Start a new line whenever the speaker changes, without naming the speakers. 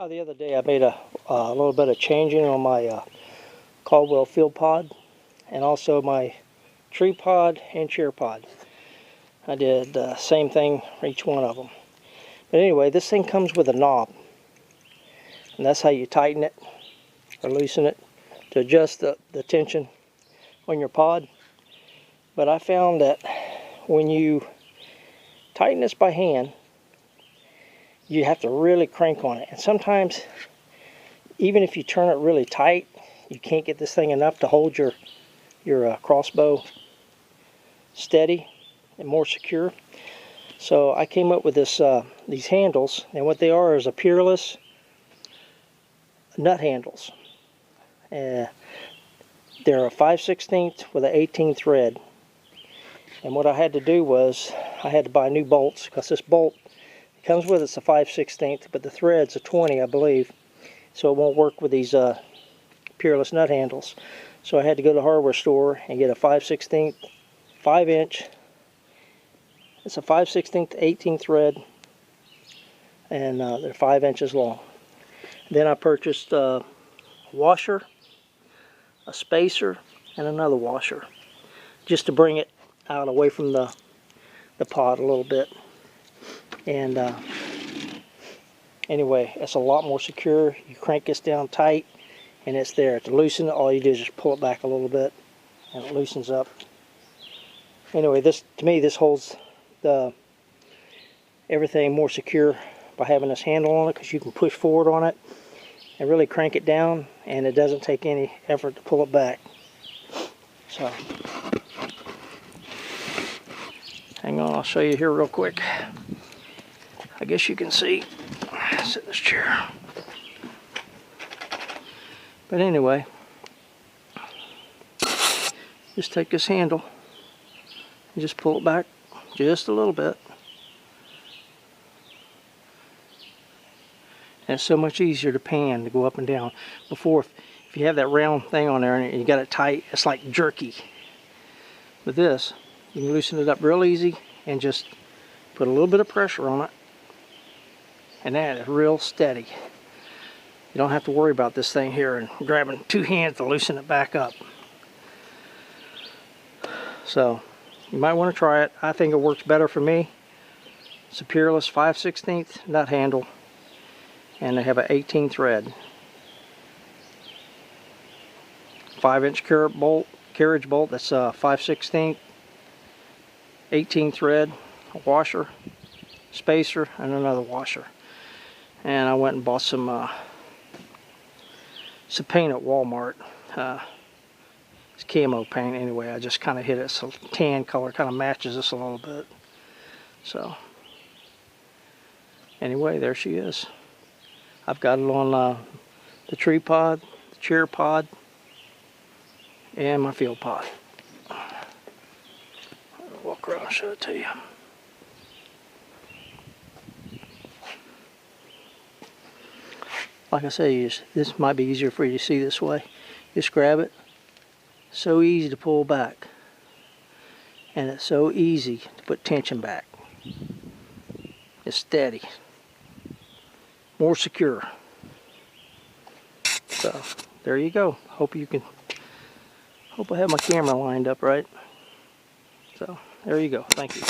The other day I made a little bit of changing on my Caldwell FieldPod and also my TreePod and ChairPod. I did the same thing for each one of them. But anyway, this thing comes with a knob, and that's how you tighten it or loosen it to adjust the tension on your pod. But I found that when you tighten this by hand, you have to really crank on it. And sometimes, even if you turn it really tight, you can't get this thing enough to hold your crossbow steady and more secure. So I came up with these handles, and what they are is a Peerless Nut Handles. They're a 5/16 with an 18 thread. And what I had to do was, I had to buy new bolts, because this bolt comes with it's a 5/16, but the thread's a 20, I believe, so it won't work with these Peerless Nut Handles. So I had to go to the hardware store and get a 5/16, 5-inch. It's a 5/16 18 thread, and they're 5 inches long. Then I purchased a washer, a spacer, and another washer, just to bring it out away from the pod a little bit. And anyway, it's a lot more secure. You crank this down tight and it's there. To loosen it, all you do is just pull it back a little bit and it loosens up. Anyway, to me this holds everything more secure by having this handle on it, because you can push forward on it and really crank it down, and it doesn't take any effort to pull it back. So hang on, I'll show you here real quick. I guess you can see. Sit in this chair. But anyway, just take this handle and just pull it back just a little bit. And it's so much easier to pan, to go up and down. Before, if you have that round thing on there and you got it tight, it's like jerky. With this, you can loosen it up real easy and just put a little bit of pressure on it, and that is real steady. You don't have to worry about this thing here and grabbing two hands to loosen it back up. So you might want to try it. I think it works better for me. It's a Peerless 5/16 nut handle, and they have an 18 thread. 5-inch carriage bolt. That's a 5/16, 18 thread, a washer, spacer, and another washer. And I went and bought some paint at Walmart. It's camo paint anyway. I just kind of hit it so tan color kind of matches this a little bit. So anyway, there she is. I've got it on the TreePod, the ChairPod, and my FieldPod. I'll walk around and show it to you. Like I say, this might be easier for you to see this way. Just grab it. So easy to pull back. And it's so easy to put tension back. It's steady. More secure. So, there you go. Hope I have my camera lined up right. So, there you go. Thank you.